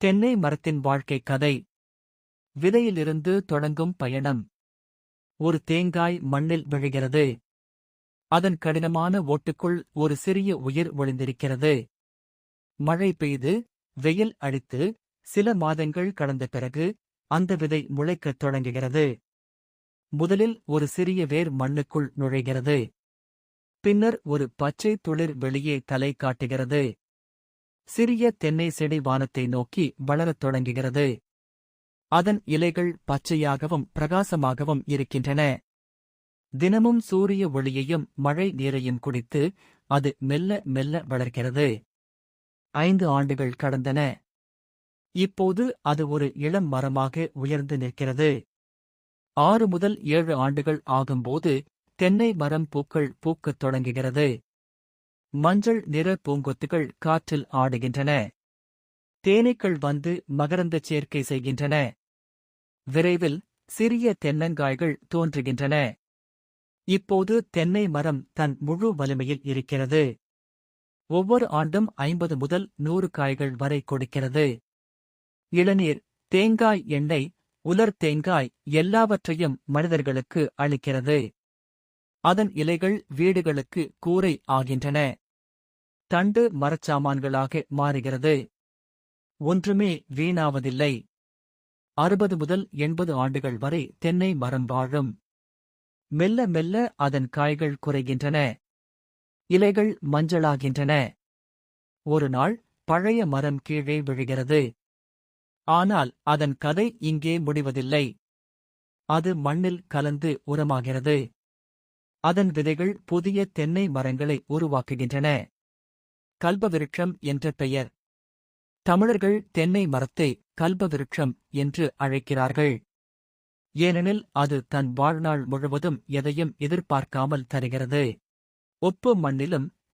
தென்னை மரத்தின் வாழ்க்கை கதை. விதையிலிருந்து தொடங்கும் பயணம். ஒரு தேங்காய் மண்ணில் விழுகிறது. அதன் கடினமான ஓட்டுக்குள் ஒரு சிறிய உயிர் ஒளிந்திருக்கிறது. மழை பெய்து, வெயில் அடித்து, சில மாதங்கள் கடந்த பிறகு அந்த விதை முளைக்கத் தொடங்குகிறது. முதலில் ஒரு சிறிய வேர் மண்ணுக்குள் நுழைகிறது. பின்னர் ஒரு பச்சை துளிர் வெளியே தலை காட்டுகிறது. சிறிய தென்னை செடி வானத்தை நோக்கி வளரத் தொடங்குகிறது. அதன் இலைகள் பச்சையாகவும் பிரகாசமாகவும் இருக்கின்றன. தினமும் சூரிய ஒளியையும் மழை நீரையும் குடித்து அது மெல்ல மெல்ல வளர்கிறது. 5 ஆண்டுகள் கடந்தன. இப்போது அது ஒரு இளம் மரமாக உயர்ந்து நிற்கிறது. 6 முதல் 7 ஆண்டுகள் ஆகும்போது தென்னை மரம் பூக்கள் பூக்கத் தொடங்குகிறது. மஞ்சள் நிற பூங்கொத்துகள் காற்றில் ஆடுகின்றன. தேனீக்கள் வந்து மகரந்தச் சேர்க்கை செய்கின்றன. விரைவில் சிறிய தென்னங்காய்கள் தோன்றுகின்றன. இப்போது தென்னை மரம் தன் முழு வலிமையில் இருக்கிறது. ஒவ்வொரு ஆண்டும் 50 முதல் 100 காய்கள் வரை கொடுக்கிறது. இளநீர், தேங்காய் எண்ணெய், உலர் தேங்காய் எல்லாவற்றையும் மனிதர்களுக்கு அளிக்கிறது. அதன் இலைகள் வீடுகளுக்கு கூரை ஆகின்றன. தண்டு மரச்சாமான்களாக மாறுகிறது. ஒன்றுமே வீணாவதில்லை. 60 முதல் 80 ஆண்டுகள் வரை தென்னை மரம் வாழும். மெல்ல மெல்ல அதன் காய்கள் குறைகின்றன. இலைகள் மஞ்சளாகின்றன. ஒரு நாள் பழைய மரம் கீழே விழுகிறது. ஆனால் அதன் கதை இங்கே முடிவதில்லை. அது மண்ணில் கலந்து உரமாகிறது. அதன் விதைகள் புதிய தென்னை மரங்களை உருவாக்குகின்றன. கல்பவிருட்சம் என்ற பெயர். தமிழர்கள் தென்னை மரத்தை கல்பவிருட்சம் என்று அழைக்கிறார்கள். ஏனெனில் அது தன் வாழ்நாள் முழுவதும் எதையும் எதிர்பார்க்காமல் தருகிறது. உப்பு மண்ணிலும்